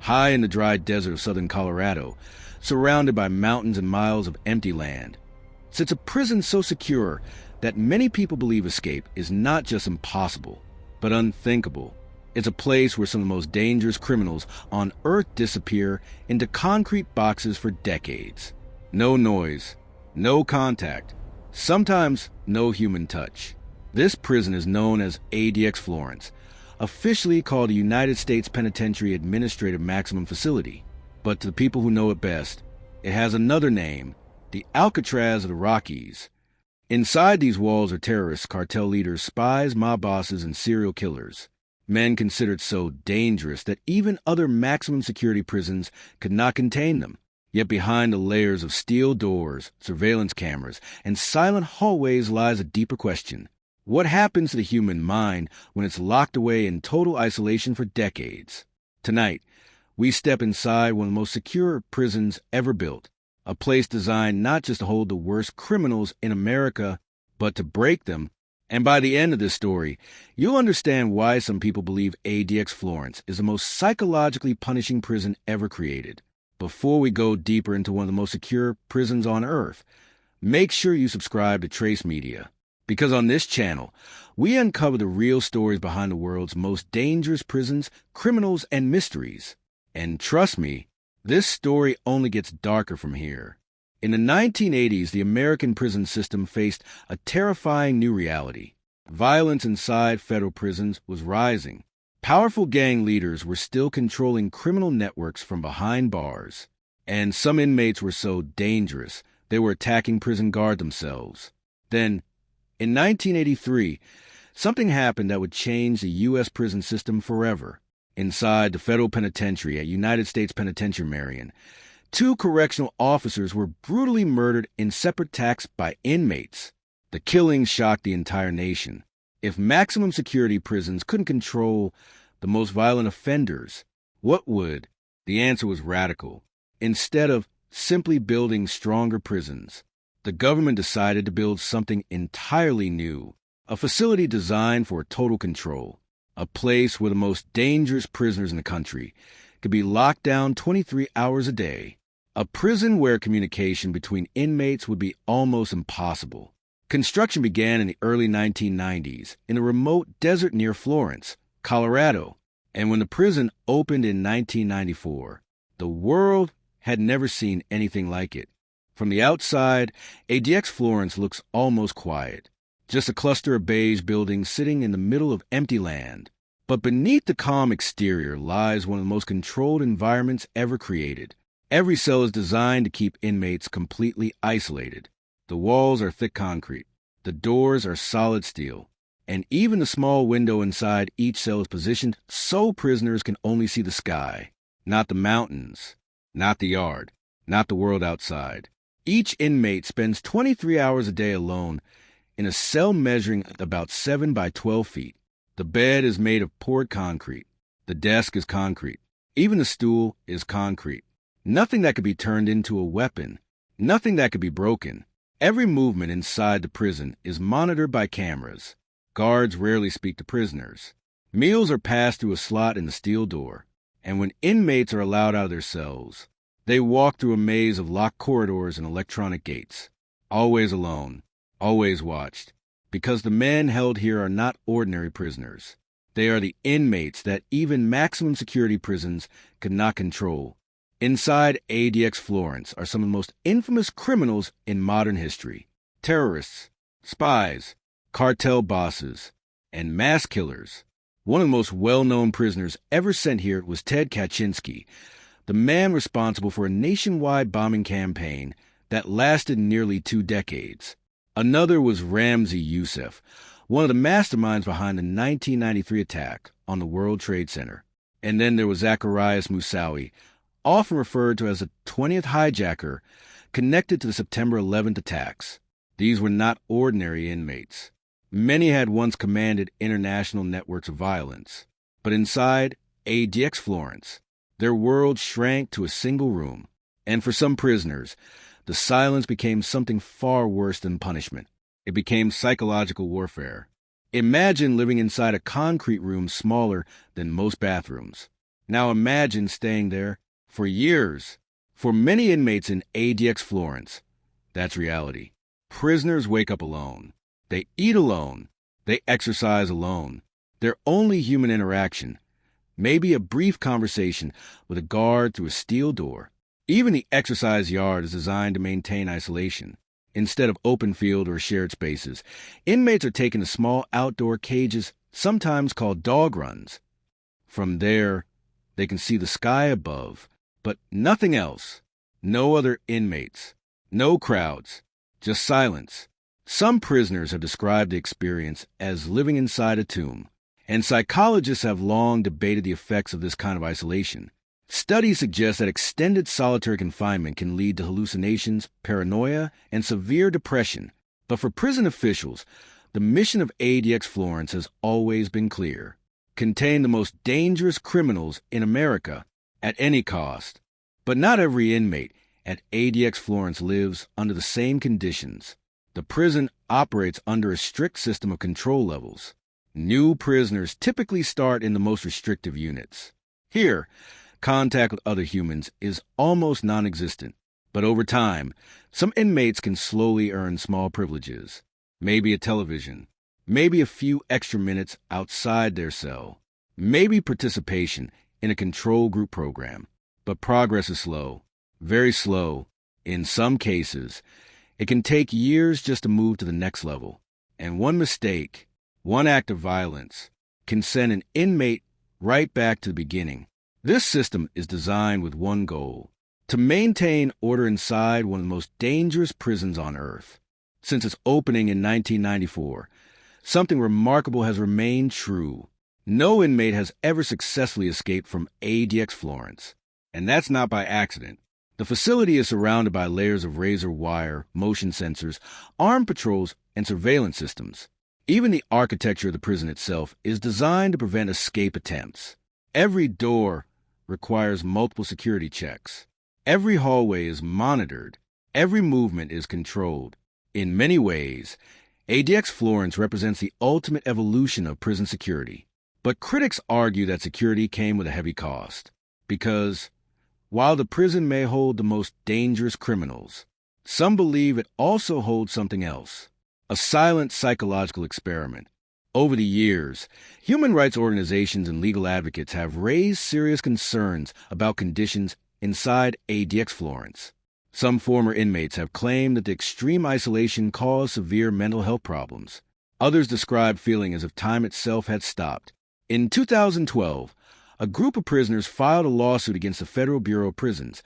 high in the dry desert of southern Colorado, surrounded by mountains and miles of empty land. It's a prison so secure that many people believe escape is not just impossible, but unthinkable. It's a place where some of the most dangerous criminals on Earth disappear into concrete boxes for decades. No noise, no contact, sometimes no human touch. This prison is known as ADX Florence, officially called the United States Penitentiary Administrative Maximum Facility. But to the people who know it best, it has another name, the Alcatraz of the Rockies. Inside these walls are terrorists, cartel leaders, spies, mob bosses, and serial killers. Men considered so dangerous that even other maximum security prisons could not contain them. Yet behind the layers of steel doors, surveillance cameras, and silent hallways lies a deeper question. What happens to the human mind when it's locked away in total isolation for decades? Tonight, we step inside one of the most secure prisons ever built, a place designed not just to hold the worst criminals in America, but to break them. And by the end of this story, you'll understand why some people believe ADX Florence is the most psychologically punishing prison ever created. Before we go deeper into one of the most secure prisons on Earth, make sure you subscribe to Trace Media, because on this channel, we uncover the real stories behind the world's most dangerous prisons, criminals, and mysteries. And trust me, this story only gets darker from here. In the 1980s, the American prison system faced a terrifying new reality. Violence inside federal prisons was rising. Powerful gang leaders were still controlling criminal networks from behind bars, and some inmates were so dangerous they were attacking prison guards themselves. Then, in 1983, something happened that would change the U.S. prison system forever. Inside the federal penitentiary at United States Penitentiary Marion, 2 correctional officers were brutally murdered in separate attacks by inmates. The killings shocked the entire nation. If maximum security prisons couldn't control the most violent offenders, what would? The answer was radical. Instead of simply building stronger prisons, the government decided to build something entirely new, a facility designed for total control, a place where the most dangerous prisoners in the country could be locked down 23 hours a day, a prison where communication between inmates would be almost impossible. Construction began in the early 1990s in a remote desert near Florence, Colorado, and when the prison opened in 1994, the world had never seen anything like it. From the outside, ADX Florence looks almost quiet, just a cluster of beige buildings sitting in the middle of empty land. But beneath the calm exterior lies one of the most controlled environments ever created. Every cell is designed to keep inmates completely isolated. The walls are thick concrete, the doors are solid steel, and even the small window inside each cell is positioned so prisoners can only see the sky, not the mountains, not the yard, not the world outside. Each inmate spends 23 hours a day alone in a cell measuring about 7 by 12 feet. The bed is made of poured concrete. The desk is concrete. Even the stool is concrete. Nothing that could be turned into a weapon. Nothing that could be broken. Every movement inside the prison is monitored by cameras. Guards rarely speak to prisoners. Meals are passed through a slot in the steel door. And when inmates are allowed out of their cells, they walk through a maze of locked corridors and electronic gates. Always alone. Always watched. Because the men held here are not ordinary prisoners. They are the inmates that even maximum security prisons could not control. Inside ADX Florence are some of the most infamous criminals in modern history. Terrorists, spies, cartel bosses, and mass killers. One of the most well-known prisoners ever sent here was Ted Kaczynski, the man responsible for a nationwide bombing campaign that lasted nearly 2 decades. Another was Ramzi Youssef, one of the masterminds behind the 1993 attack on the World Trade Center. And then there was Zacarias Moussaoui, often referred to as the 20th hijacker, connected to the September 11th attacks. These were not ordinary inmates. Many had once commanded international networks of violence. But inside ADX Florence, their world shrank to a single room. And for some prisoners, the silence became something far worse than punishment. It became psychological warfare. Imagine living inside a concrete room smaller than most bathrooms. Now imagine staying there for years. For many inmates in ADX Florence, that's reality. Prisoners wake up alone. They eat alone. They exercise alone. Their only human interaction, maybe a brief conversation with a guard through a steel door. Even the exercise yard is designed to maintain isolation. Instead of open field or shared spaces, inmates are taken to small outdoor cages, sometimes called dog runs. From there, they can see the sky above, but nothing else. No other inmates. No crowds. Just silence. Some prisoners have described the experience as living inside a tomb, and psychologists have long debated the effects of this kind of isolation. Studies suggest that extended solitary confinement can lead to hallucinations, paranoia, and severe depression. But for prison officials, the mission of ADX Florence has always been clear: contain the most dangerous criminals in America at any cost. But not every inmate at ADX Florence lives under the same conditions. The prison operates under a strict system of control levels. New prisoners typically start in the most restrictive units. Here, contact with other humans is almost non-existent, but over time, some inmates can slowly earn small privileges. Maybe a television, maybe a few extra minutes outside their cell, maybe participation in a control group program. But progress is slow, very slow. In some cases, it can take years just to move to the next level. And one mistake, one act of violence, can send an inmate right back to the beginning. This system is designed with one goal: to maintain order inside one of the most dangerous prisons on earth. Since its opening in 1994, something remarkable has remained true. No inmate has ever successfully escaped from ADX Florence. And that's not by accident. The facility is surrounded by layers of razor wire, motion sensors, armed patrols, and surveillance systems. Even the architecture of the prison itself is designed to prevent escape attempts. Every door requires multiple security checks. Every hallway is monitored. Every movement is controlled. In many ways, ADX Florence represents the ultimate evolution of prison security. But critics argue that security came with a heavy cost, because while the prison may hold the most dangerous criminals, some believe it also holds something else: a silent psychological experiment. Over the years, human rights organizations and legal advocates have raised serious concerns about conditions inside ADX Florence. Some former inmates have claimed that the extreme isolation caused severe mental health problems. Others describe feeling as if time itself had stopped. In 2012, a group of prisoners filed a lawsuit against the Federal Bureau of Prisons,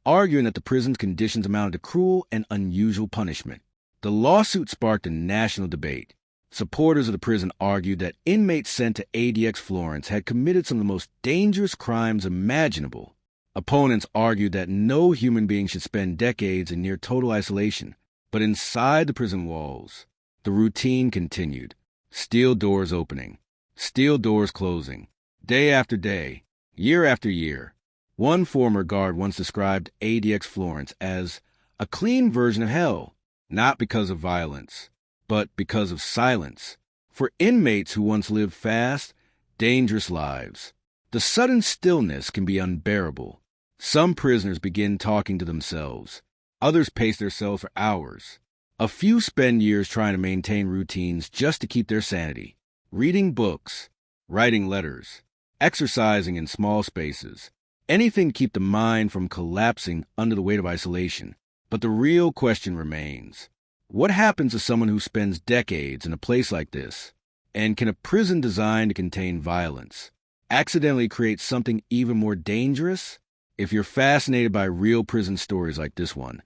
arguing that the prison's conditions amounted to cruel and unusual punishment. The lawsuit sparked a national debate. Supporters of the prison argued that inmates sent to ADX Florence had committed some of the most dangerous crimes imaginable. Opponents argued that no human being should spend decades in near total isolation. But inside the prison walls, the routine continued. Steel doors opening, steel doors closing, day after day, year after year. One former guard once described ADX Florence as a clean version of hell, not because of violence, but because of silence. For inmates who once lived fast, dangerous lives, the sudden stillness can be unbearable. Some prisoners begin talking to themselves. Others pace their cells for hours. A few spend years trying to maintain routines just to keep their sanity. Reading books, writing letters, exercising in small spaces. Anything to keep the mind from collapsing under the weight of isolation. But the real question remains: what happens to someone who spends decades in a place like this? And can a prison designed to contain violence accidentally create something even more dangerous? If you're fascinated by real prison stories like this one,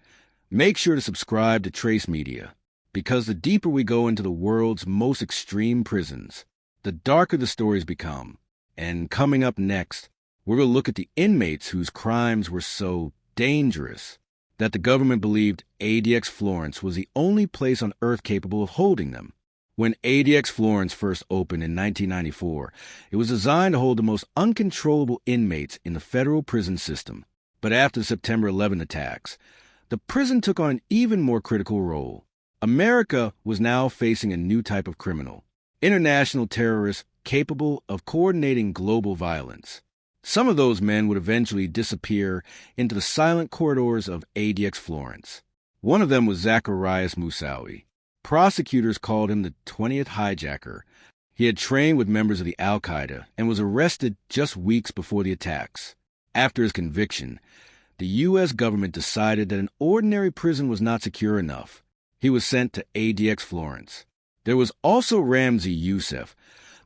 make sure to subscribe to Trace Media, because the deeper we go into the world's most extreme prisons, the darker the stories become. And coming up next, we're going to look at the inmates whose crimes were so dangerous that the government believed ADX Florence was the only place on Earth capable of holding them. When ADX Florence first opened in 1994, it was designed to hold the most uncontrollable inmates in the federal prison system. But after the September 11 attacks, the prison took on an even more critical role. America was now facing a new type of criminal: international terrorists capable of coordinating global violence. Some of those men would eventually disappear into the silent corridors of ADX Florence. One of them was Zacharias Moussaoui. Prosecutors called him the 20th hijacker. He had trained with members of the Al-Qaeda and was arrested just weeks before the attacks. After his conviction, the U.S. government decided that an ordinary prison was not secure enough. He was sent to ADX Florence. There was also Ramzi Youssef,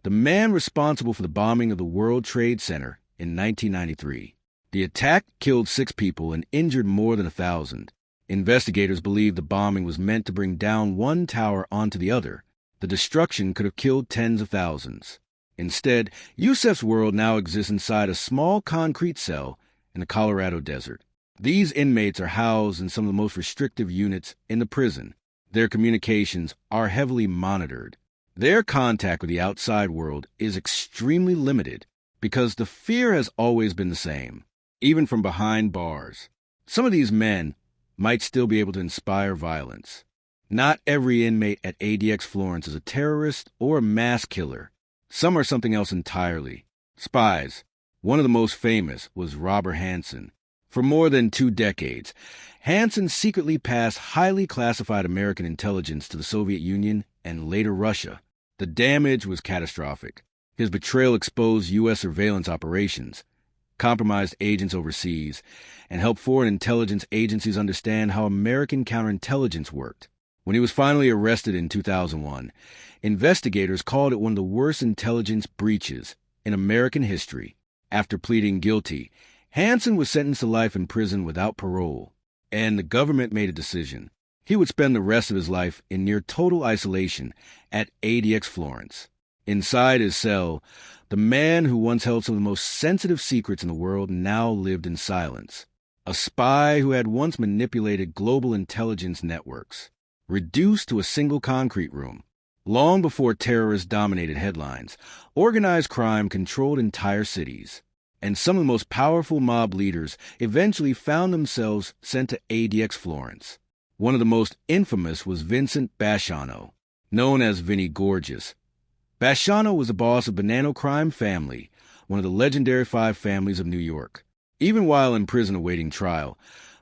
the man responsible for the bombing of the World Trade Center in 1993. The attack killed 6 people and injured more than 1,000. Investigators believe the bombing was meant to bring down one tower onto the other. The destruction could have killed tens of thousands. Instead, Youssef's world now exists inside a small concrete cell in the Colorado desert. These inmates are housed in some of the most restrictive units in the prison. Their communications are heavily monitored. Their contact with the outside world is extremely limited because the fear has always been the same, even from behind bars. Some of these men might still be able to inspire violence. Not every inmate at ADX Florence is a terrorist or a mass killer. Some are something else entirely. Spies. One of the most famous was Robert Hansen. For more than 2 decades, Hansen secretly passed highly classified American intelligence to the Soviet Union and later Russia. The damage was catastrophic. His betrayal exposed U.S. surveillance operations, compromised agents overseas, and helped foreign intelligence agencies understand how American counterintelligence worked. When he was finally arrested in 2001, investigators called it one of the worst intelligence breaches in American history. After pleading guilty, Hansen was sentenced to life in prison without parole, and the government made a decision. He would spend the rest of his life in near total isolation at ADX Florence. Inside his cell, the man who once held some of the most sensitive secrets in the world now lived in silence. A spy who had once manipulated global intelligence networks, reduced to a single concrete room. Long before terrorists dominated headlines, organized crime controlled entire cities. And some of the most powerful mob leaders eventually found themselves sent to ADX Florence. One of the most infamous was Vincent Basciano, known as Vinnie Gorgeous. Basciano was the boss of Bonanno crime family, one of the legendary 5 families of New York. Even while in prison awaiting trial,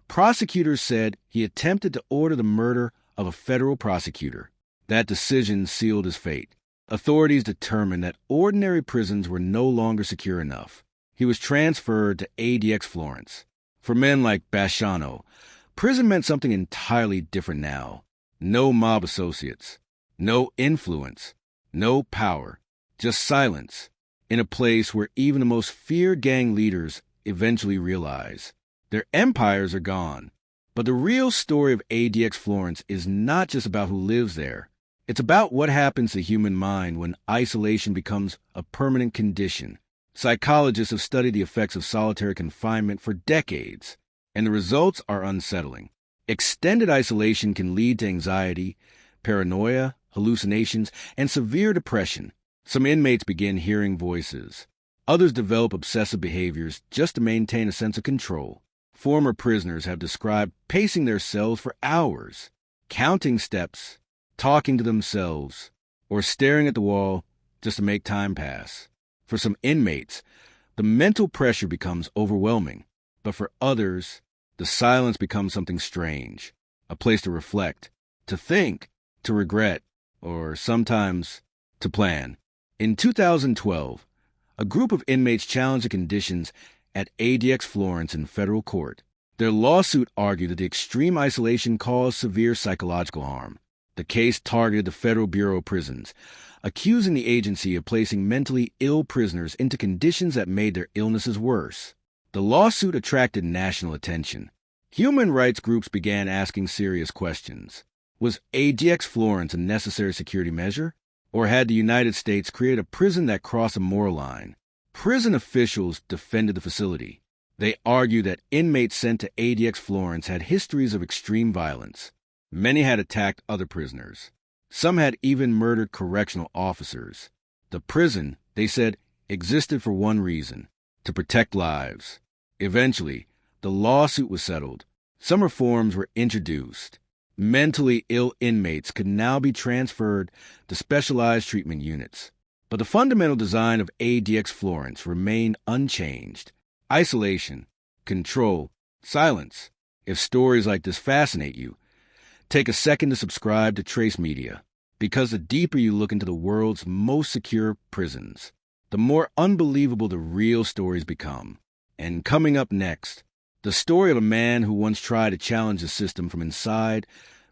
prosecutors said he attempted to order the murder of a federal prosecutor. That decision sealed his fate. Authorities determined that ordinary prisons were no longer secure enough. He was transferred to ADX Florence. For men like Basciano, prison meant something entirely different now. No mob associates, no influence, no power, just silence, in a place where even the most feared gang leaders eventually realize their empires are gone. But the real story of ADX Florence is not just about who lives there. It's about what happens to the human mind when isolation becomes a permanent condition. Psychologists have studied the effects of solitary confinement for decades, and the results are unsettling. Extended isolation can lead to anxiety, paranoia, hallucinations, and severe depression. Some inmates begin hearing voices. Others develop obsessive behaviors just to maintain a sense of control. Former prisoners have described pacing their cells for hours, counting steps, talking to themselves, or staring at the wall just to make time pass. For some inmates, the mental pressure becomes overwhelming, but for others, the silence becomes something strange, a place to reflect, to think, to regret, or sometimes to plan. In 2012, a group of inmates challenged the conditions at ADX Florence in federal court. Their lawsuit argued that the extreme isolation caused severe psychological harm. The case targeted the Federal Bureau of Prisons, accusing the agency of placing mentally ill prisoners into conditions that made their illnesses worse. The lawsuit attracted national attention. Human rights groups began asking serious questions. Was ADX Florence a necessary security measure? Or had the United States created a prison that crossed a moral line? Prison officials defended the facility. They argued that inmates sent to ADX Florence had histories of extreme violence. Many had attacked other prisoners. Some had even murdered correctional officers. The prison, they said, existed for one reason: to protect lives. Eventually, the lawsuit was settled. Some reforms were introduced. Mentally ill inmates could now be transferred to specialized treatment units. But the fundamental design of ADX Florence remained unchanged. Isolation, control, silence. If stories like this fascinate you, take a second to subscribe to Trace Media, because the deeper you look into the world's most secure prisons, the more unbelievable the real stories become. And coming up next, the story of a man who once tried to challenge the system from inside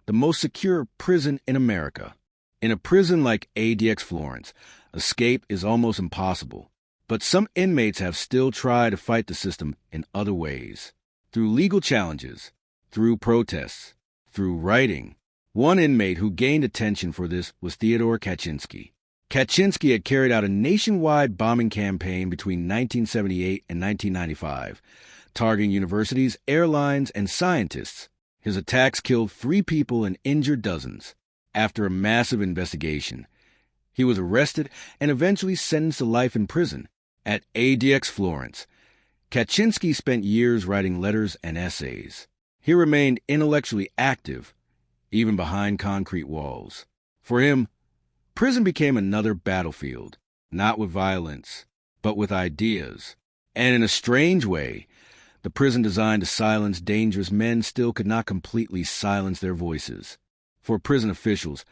the most secure prison in America. In a prison like ADX Florence, escape is almost impossible. But some inmates have still tried to fight the system in other ways. Through legal challenges, through protests, through writing. One inmate who gained attention for this was Theodore Kaczynski. Kaczynski had carried out a nationwide bombing campaign between 1978 and 1995, targeting universities, airlines, and scientists. His attacks killed 3 people and injured dozens. After a massive investigation, he was arrested and eventually sentenced to life in prison. At ADX Florence, Kaczynski spent years writing letters and essays. He remained intellectually active, even behind concrete walls. For him, prison became another battlefield, not with violence, but with ideas. And in a strange way, the prison designed to silence dangerous men still could not completely silence their voices. For prison officials,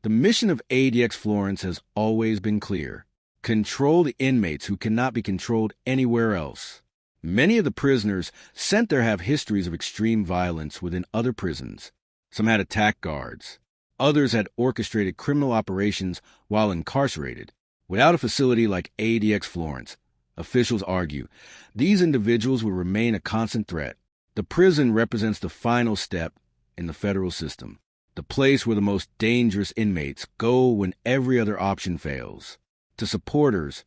the mission of ADX Florence has always been clear. Control the inmates who cannot be controlled anywhere else. Many of the prisoners sent there have histories of extreme violence within other prisons. Some had attacked guards. Others had orchestrated criminal operations while incarcerated. Without a facility like ADX Florence, officials argue, these individuals would remain a constant threat. The prison represents the final step in the federal system, the place where the most dangerous inmates go when every other option fails. To supporters,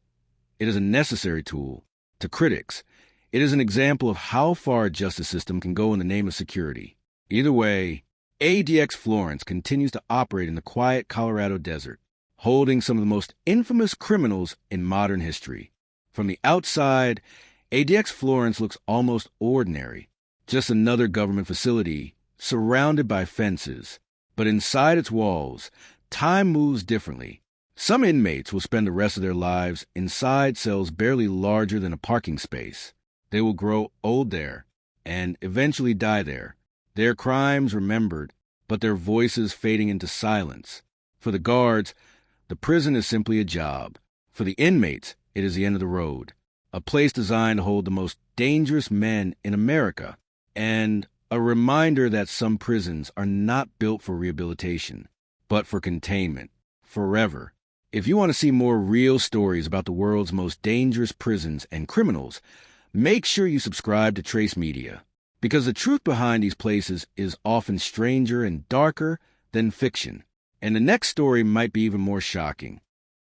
it is a necessary tool. To critics, it is an example of how far a justice system can go in the name of security. Either way, ADX Florence continues to operate in the quiet Colorado desert, holding some of the most infamous criminals in modern history. From the outside, ADX Florence looks almost ordinary, just another government facility surrounded by fences. But inside its walls, time moves differently. Some inmates will spend the rest of their lives inside cells barely larger than a parking space. They will grow old there and eventually die there. Their crimes remembered, but their voices fading into silence. For the guards, the prison is simply a job. For the inmates, it is the end of the road, a place designed to hold the most dangerous men in America, and a reminder that some prisons are not built for rehabilitation, but for containment, forever. If you want to see more real stories about the world's most dangerous prisons and criminals, make sure you subscribe to Trace Media, because the truth behind these places is often stranger and darker than fiction. And the next story might be even more shocking.